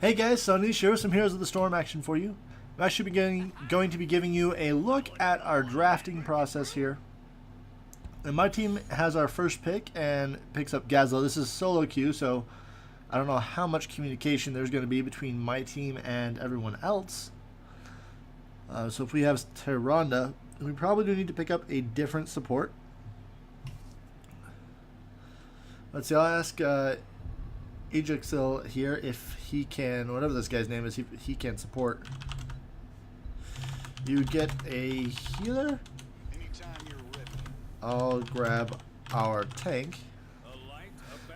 Hey guys, Sauniche here with some Heroes of the Storm action for you. I'm actually going to be giving you a look at our drafting process here. And my team has our first pick and picks up Gazlo. This is solo queue, so I don't know how much communication there's going to be between my team and everyone else. So if we have Tyrande, we probably do need to pick up a different support. Let's see, I'll ask Ajaxil here if he can, whatever this guy's name is, he can support. You get a healer. I'll grab our tank.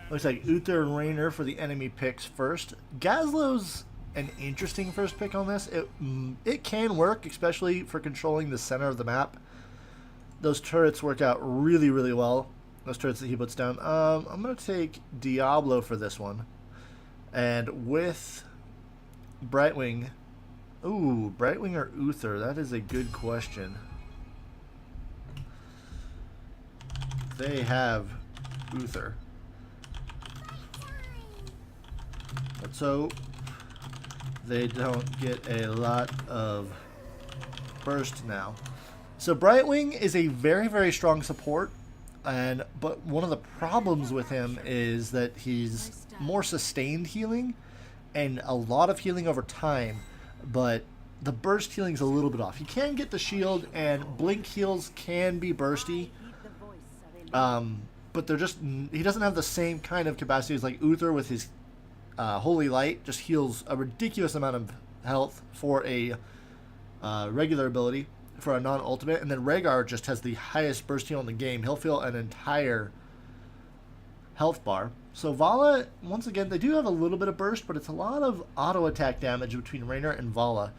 Looks like Uther and Raynor for the enemy picks first. Gazlo's an interesting first pick on this. It can work, especially for controlling the center of the map. Those turrets work out really, really well. Those turrets that he puts down. I'm going to take Diablo for this one. And with Brightwing. Ooh, Brightwing or Uther? That is a good question. They have Uther. Let's hope they don't get a lot of burst now. So Brightwing is a very, very strong support. But one of the problems with him is that he's more sustained healing and a lot of healing over time, but the burst healing is a little bit off. He can get the shield, and blink heals can be bursty, but he doesn't have the same kind of capacity as like Uther with his Holy Light. Just heals a ridiculous amount of health for a regular ability. For a non-ultimate, and then Rhaegar just has the highest burst heal in the game. He'll fill an entire health bar. So Vala, once again, they do have a little bit of burst, but it's a lot of auto attack damage between Raynor and Vala.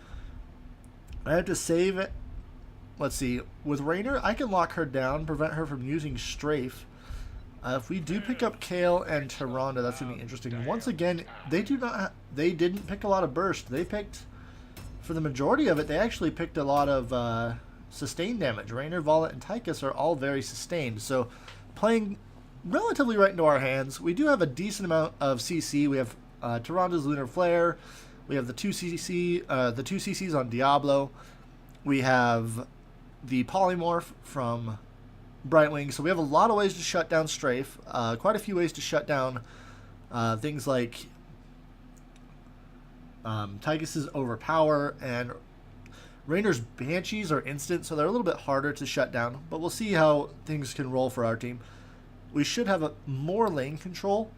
I have to save it. Let's see. With Raynor, I can lock her down, prevent her from using Strafe. If we do pick up Kayle and Tyrande, that's gonna be interesting. Once again, they didn't pick a lot of burst. They picked, for the majority of it, they actually picked a lot of sustained damage. Raynor, Vala, and Tychus are all very sustained. So playing relatively right into our hands. We do have a decent amount of CC. We have Tyrande's Lunar Flare. We have the two CCs on Diablo. We have the Polymorph from Brightwing. So we have a lot of ways to shut down Strafe. Quite a few ways to shut down things like Tychus's Overpower, and Raynor's Banshees are instant, so they're a little bit harder to shut down, but we'll see how things can roll for our team. We should have more lane control,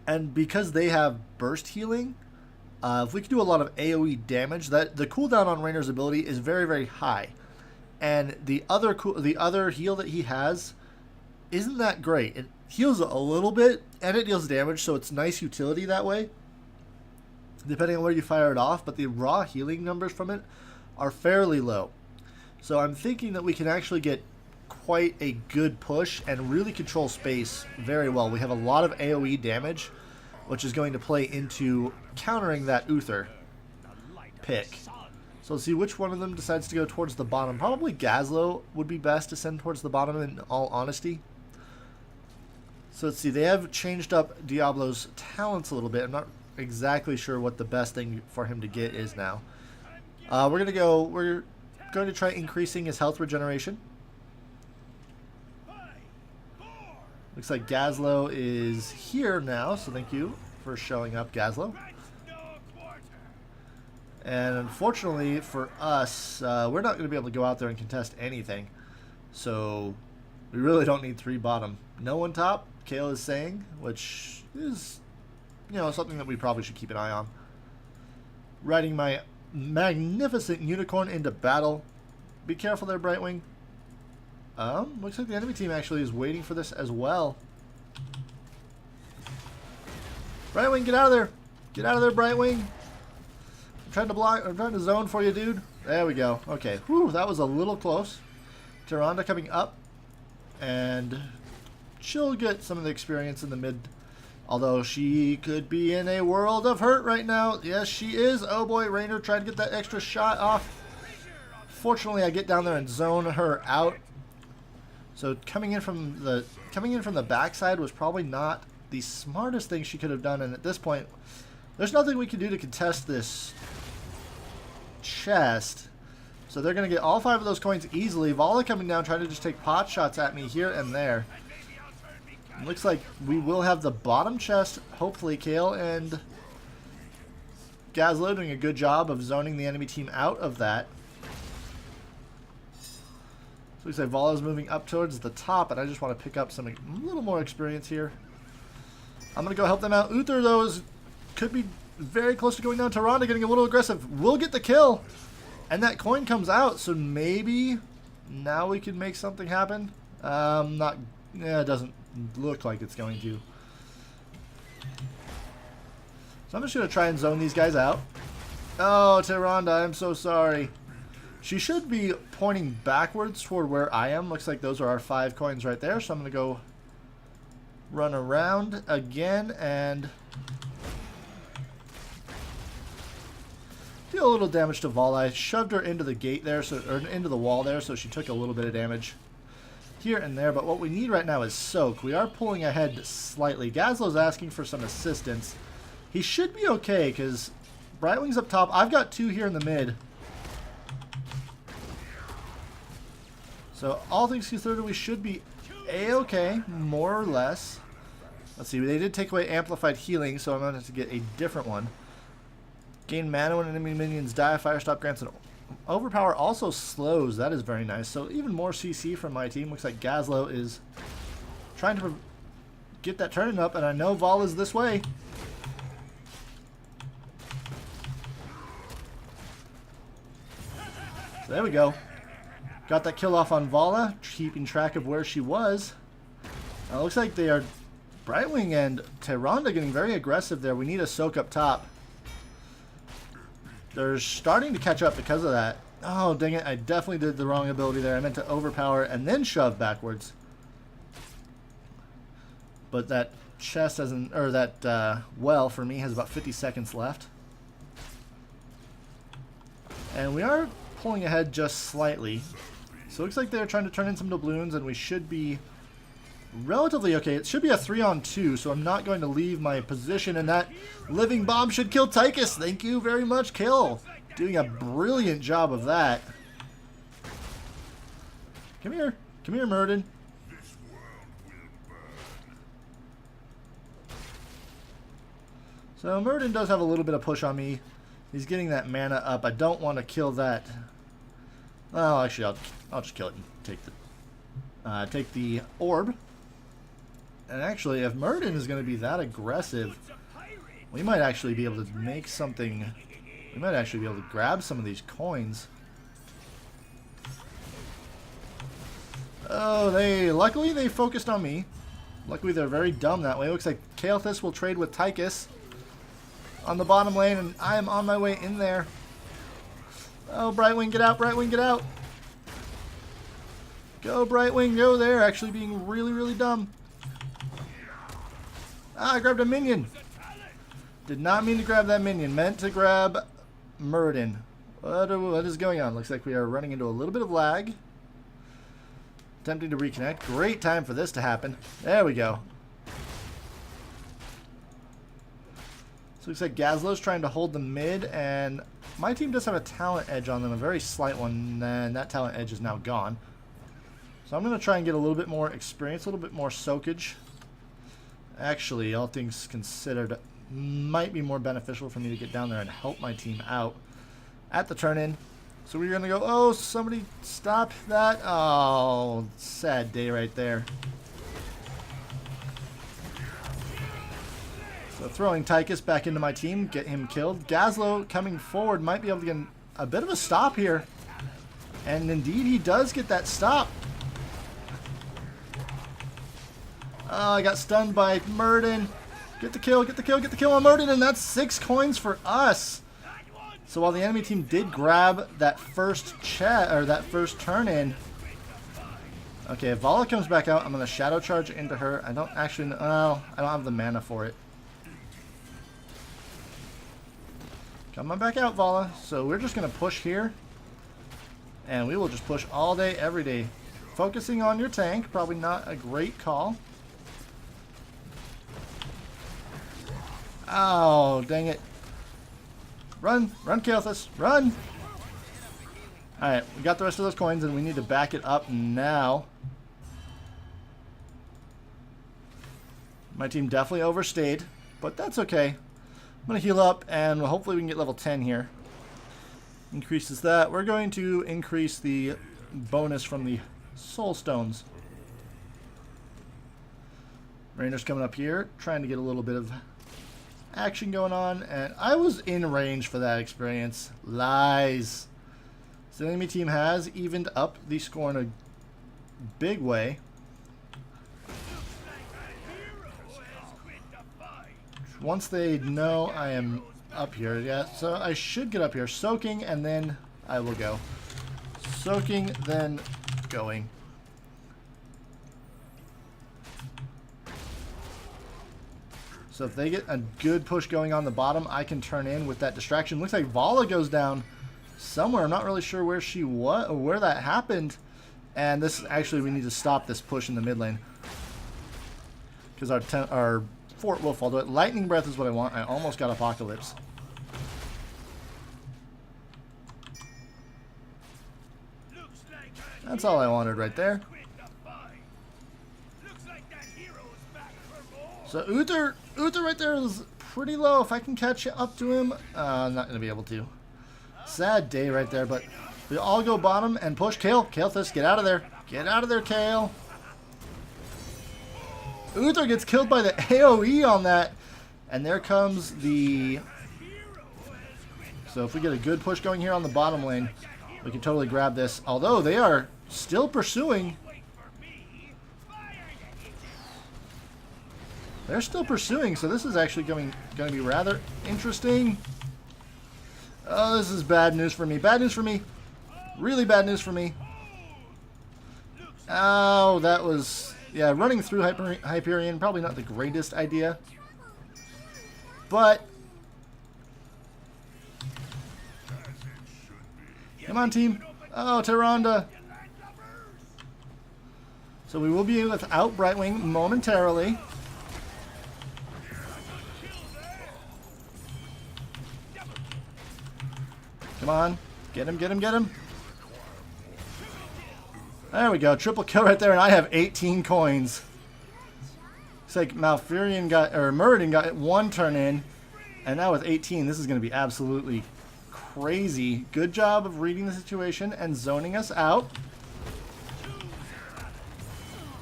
and because they have burst healing, if we can do a lot of AoE damage, that the cooldown on Raynor's ability is very, very high, and the other heal that he has isn't that great. It heals a little bit, and it deals damage, so it's nice utility that way, depending on where you fire it off, but the raw healing numbers from it are fairly low. So I'm thinking that we can actually get quite a good push and really control space very well. We have a lot of AoE damage, which is going to play into countering that Uther pick. So let's see which one of them decides to go towards the bottom. Probably Gazlo would be best to send towards the bottom, in all honesty. So let's see, they have changed up Diablo's talents a little bit. I'm not exactly sure what the best thing for him to get is now. We're going to try increasing his health regeneration. Looks like Gazlo is here now, so thank you for showing up, Gazlo. And unfortunately for us, we're not going to be able to go out there and contest anything. So we really don't need 3 bottom. No one top, Kayle is saying, which is, something that we probably should keep an eye on. Riding my magnificent unicorn into battle. Be careful there, Brightwing. Looks like the enemy team actually is waiting for this as well. Brightwing, get out of there! Get out of there, Brightwing! I'm trying to block. I'm trying to zone for you, dude. There we go. Okay. Whew, that was a little close. Tyrande coming up, and she'll get some of the experience in the mid. Although she could be in a world of hurt right now. Yes, she is. Oh boy, Raynor tried to get that extra shot off. Fortunately, I get down there and zone her out. So coming in from the backside was probably not the smartest thing she could have done. And at this point, There's nothing we can do to contest this chest. So they're going to get all 5 of those coins easily. Vala coming down, trying to just take pot shots at me here and there. It looks like we will have the bottom chest. Hopefully, Kale and Gazlo doing a good job of zoning the enemy team out of that. So we say Vala's moving up towards the top, and I just want to pick up some a little more experience here. I'm going to go help them out. Uther, though, could be very close to going down. Tyrande getting a little aggressive. We'll get the kill. And that coin comes out, so maybe now we can make something happen. It doesn't look like it's going to. So I'm just going to try and zone these guys out. Oh, Tyrande, I'm so sorry. She should be pointing backwards toward where I am. Looks like those are our 5 coins right there. So I'm going to go run around again and deal a little damage to Vala. I shoved her into the gate there, or into the wall there, so she took a little bit of damage here and there. But what we need right now is soak. We are pulling ahead slightly. Gazlo's asking for some assistance. He should be okay because Brightwing's up top. I've got 2 here in the mid. So all things considered, we should be a-okay, more or less. Let's see, they did take away amplified healing, so I'm going to have to get a different one. Gain mana when enemy minions die. Fire stop grants an overpower. Also slows. That is very nice. So even more CC from my team. Looks like Gazlo is trying to get that turning up, and I know Vala's this way. So there we go. Got that kill off on Vala, keeping track of where she was. Looks like they are Brightwing and Tyrande getting very aggressive there. We need a soak up top. They're starting to catch up because of that. Oh, dang it. I definitely did the wrong ability there. I meant to overpower and then shove backwards. But that chest doesn't, or that well for me has about 50 seconds left. And we are pulling ahead just slightly. So it looks like they're trying to turn in some doubloons, and we should be relatively okay. It should be a 3-on-2, so I'm not going to leave my position, and that living bomb should kill Tychus. Thank you very much, Kill. Doing a brilliant job of that. Come here. Come here, Murden. So Murden does have a little bit of push on me. He's getting that mana up. I don't want to kill that. Well, actually, I'll just kill it and take the orb. And actually, if Murden is going to be that aggressive, we might actually be able to make something. We might actually be able to grab some of these coins. Oh, luckily they focused on me. Luckily they're very dumb that way. Looks like Kael'thas will trade with Tychus on the bottom lane, and I am on my way in there. Oh, Brightwing, get out, Brightwing, get out. Go, Brightwing, go there. Actually being really, really dumb. Ah, I grabbed a minion. Did not mean to grab that minion. Meant to grab Murden. What is going on? Looks like we are running into a little bit of lag. Attempting to reconnect. Great time for this to happen. There we go. So looks like Gazlo's trying to hold the mid, and my team does have a talent edge on them, a very slight one, and that talent edge is now gone. So I'm going to try and get a little bit more experience, a little bit more soakage. Actually, all things considered, might be more beneficial for me to get down there and help my team out at the turn-in. So we're going to go, oh, somebody stop that. Oh, sad day right there. So throwing Tychus back into my team, get him killed. Gazlo coming forward might be able to get a bit of a stop here. And indeed he does get that stop. Oh, I got stunned by Murden. Get the kill, get the kill, get the kill on Murden, and that's 6 coins for us. So while the enemy team did grab that first turn in. Okay, if Vala comes back out, I'm going to shadow charge into her. I don't actually know. Oh, I don't have the mana for it. Come on back out, Vala. So we're just going to push here. And we will just push all day, every day. Focusing on your tank, probably not a great call. Oh, dang it. Run! Run, Kael'thas! Run! Alright, we got the rest of those coins and we need to back it up now. My team definitely overstayed, but that's okay. I'm going to heal up and hopefully we can get level 10 here. Increases that. We're going to increase the bonus from the soul stones. Rainer's coming up here, trying to get a little bit of action going on, and I was in range for that experience. Lies. So the enemy team has evened up the score in a big way. Once they know I am up here, yeah, so I should get up here. Soaking, and then I will go. Soaking, then going. So if they get a good push going on the bottom, I can turn in with that distraction. Looks like Vala goes down somewhere. I'm not really sure where she was or where that happened. And this is actually, we need to stop this push in the mid lane, because our fort will fall to it. Lightning Breath is what I want. I almost got Apocalypse. That's all I wanted right there. So Uther right there is pretty low. If I can catch up to him, I'm not going to be able to. Sad day right there, but we all go bottom and push. Kael'thas, get out of there. Get out of there, Kael. Uther gets killed by the AoE on that. And there comes the... So if we get a good push going here on the bottom lane, we can totally grab this. Although they are still pursuing... They're still pursuing, so this is actually going to be rather interesting. Oh, this is bad news for me. Bad news for me. Really bad news for me. Oh, that was... Yeah, running through Hyperion, probably not the greatest idea. But... Come on, team. Oh, Tyrande. So we will be without Brightwing momentarily. Come on. Get him, get him, get him. There we go. Triple kill right there, and I have 18 coins. Looks like Malfurion got, or Muradin got one turn in, and now with 18, this is going to be absolutely crazy. Good job of reading the situation and zoning us out.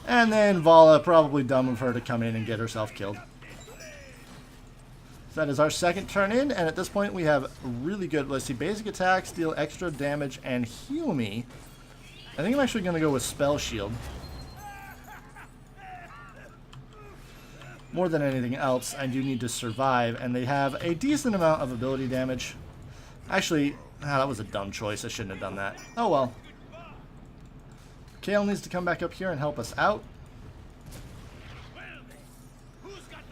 And then Vala, probably dumb of her to come in and get herself killed. So that is our second turn in, and at this point we have really good, let's see, basic attacks, deal extra damage, and heal me. I think I'm actually going to go with Spell Shield. More than anything else, I do need to survive, and they have a decent amount of ability damage. Actually, that was a dumb choice. I shouldn't have done that. Oh well. Kael needs to come back up here and help us out.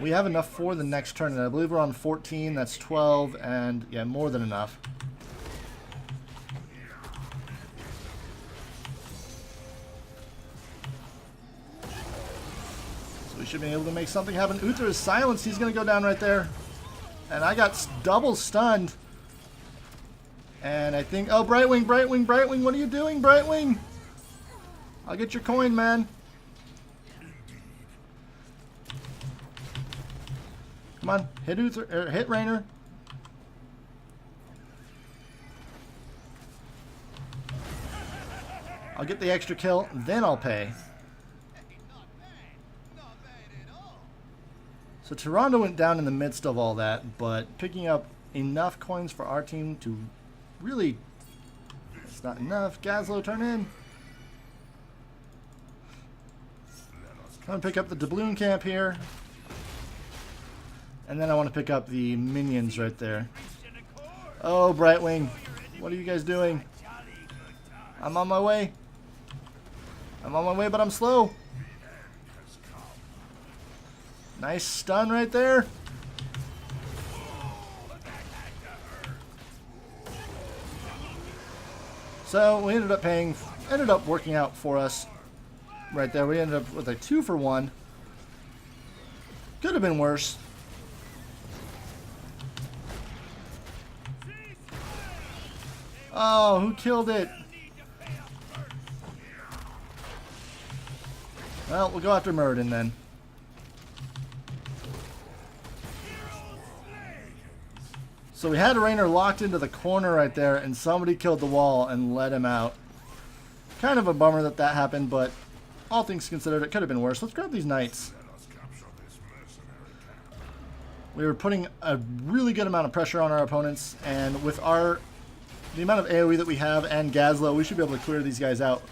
We have enough for the next turn, and I believe we're on 14, that's 12, and yeah, more than enough. So we should be able to make something happen. Uther is silenced, he's going to go down right there. And I got double stunned. And I think, oh, Brightwing, Brightwing, Brightwing, what are you doing, Brightwing? I'll get your coin, man. Come on, hit Uther, or hit Rainer. I'll get the extra kill, then I'll pay. So Tyrande went down in the midst of all that, but picking up enough coins for our team to really... It's not enough. Gazlo, turn in. Come and pick up the doubloon camp here. And then I want to pick up the minions right there. Oh, Brightwing. What are you guys doing? I'm on my way. I'm on my way, but I'm slow. Nice stun right there. So we ended up working out for us right there. We ended up with a 2-for-1. Could have been worse. Oh, who killed it? Well, we'll go after Muradin then. So we had Raynor locked into the corner right there, and somebody killed the wall and let him out. Kind of a bummer that that happened, but all things considered, it could have been worse. Let's grab these knights. We were putting a really good amount of pressure on our opponents, and with the amount of AoE that we have and Gazlo, we should be able to clear these guys out.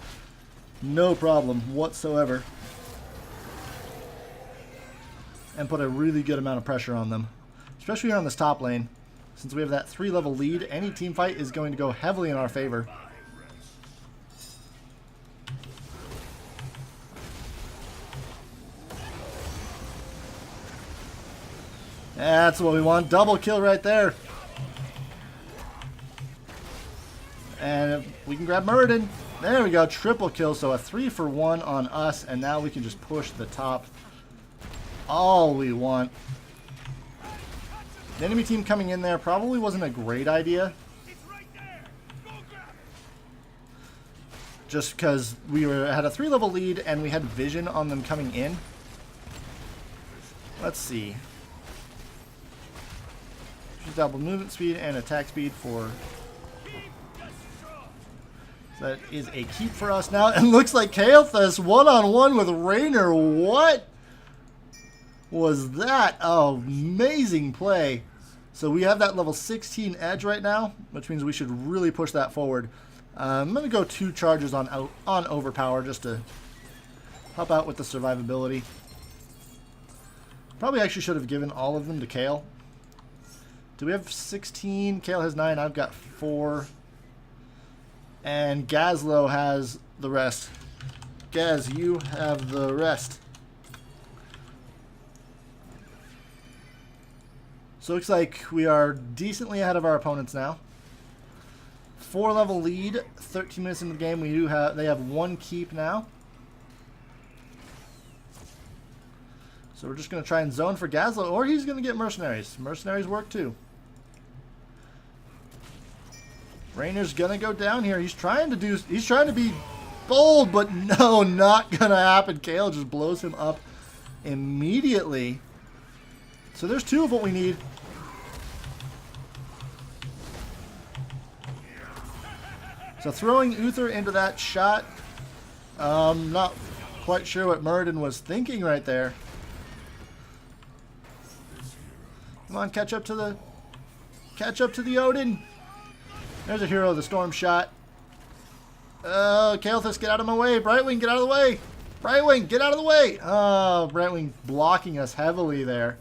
No problem whatsoever. And put a really good amount of pressure on them. Especially here on this top lane. Since we have that 3-level lead, any team fight is going to go heavily in our favor. That's what we want. Double kill right there. And we can grab Muradin. There we go. Triple kill. So a 3-for-1 on us. And now we can just push the top all we want. The enemy team coming in there probably wasn't a great idea. Just because we had a 3-level lead and we had vision on them coming in. Let's see. Double movement speed and attack speed for... So that is a keep for us now. And looks like Kael'thas one-on-one with Raynor. What was that? Oh, amazing play. So we have that level 16 edge right now, which means we should really push that forward. I'm going to go 2 charges on Overpower just to help out with the survivability. Probably actually should have given all of them to Kael. Do we have 16? Kael has 9. I've got 4. And Gazlo has the rest. Gaz, you have the rest. So it looks like we are decently ahead of our opponents now. 4-level lead, 13 minutes into the game. They have 1 keep now. So we're just going to try and zone for Gazlo, or he's going to get mercenaries. Mercenaries work too. Raynor's going to go down here. He's trying to be bold, but no, not going to happen. Kael just blows him up immediately. So there's 2 of what we need. So throwing Uther into that shot, not quite sure what Muradin was thinking right there. Come on, catch up to the Odin. There's a hero of the storm shot. Kael'thas, get out of my way. Brightwing, get out of the way. Brightwing, get out of the way. Oh, Brightwing blocking us heavily there.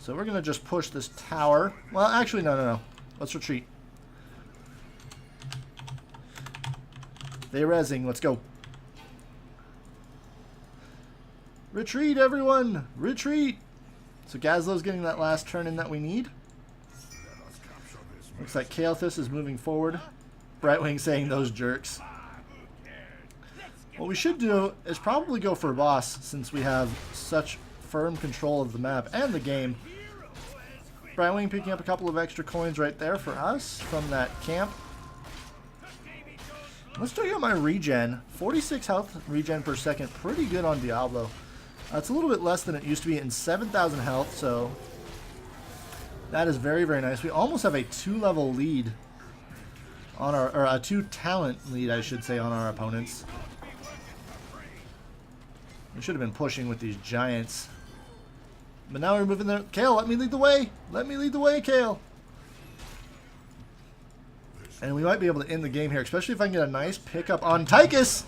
So we're going to just push this tower. Well, actually, no. Let's retreat. They're rezzing. Let's go. Retreat, everyone. Retreat. So Gazlo's getting that last turn in that we need. Looks like Kael'thas is moving forward. Brightwing saying those jerks. What we should do is probably go for a boss since we have such firm control of the map and the game. Brightwing picking up a couple of extra coins right there for us from that camp. Let's check out my regen. 46 health regen per second. Pretty good on Diablo. It's a little bit less than it used to be in 7,000 health, so that is very, very nice. We almost have a 2-level lead on our, or a 2-talent lead, I should say, on our opponents. We should have been pushing with these giants. But now we're moving there. Kael, let me lead the way. Let me lead the way, Kael. And we might be able to end the game here, especially if I can get a nice pickup on Tychus.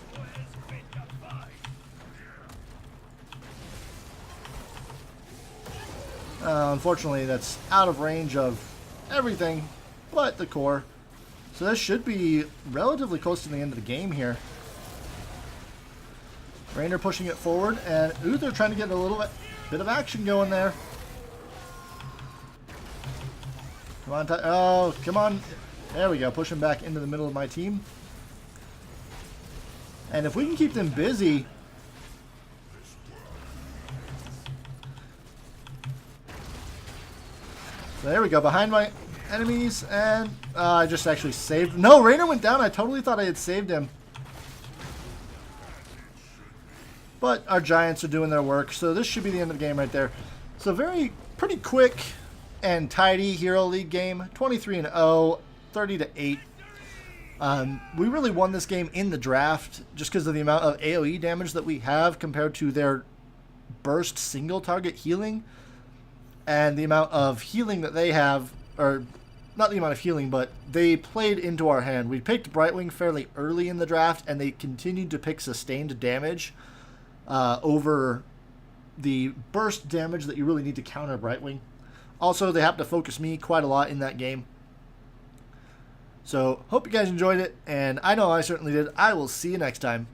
Unfortunately, that's out of range of everything but the core. So this should be relatively close to the end of the game here. Raynor pushing it forward, and Uther trying to get a little bit of action going there. Come on, oh, come on. There we go, push him back into the middle of my team. And if we can keep them busy... There we go, behind my enemies, and I just actually saved. No, Raynor went down. I totally thought I had saved him. But our giants are doing their work, so this should be the end of the game right there. So pretty quick and tidy Hero League game. 23-0, 30-8. We really won this game in the draft just because of the amount of AoE damage that we have compared to their burst single target healing. And the amount of healing that they have, or not the amount of healing, but they played into our hand. We picked Brightwing fairly early in the draft, and they continued to pick sustained damage over the burst damage that you really need to counter Brightwing. Also, they have to focus me quite a lot in that game. So, hope you guys enjoyed it, and I know I certainly did. I will see you next time.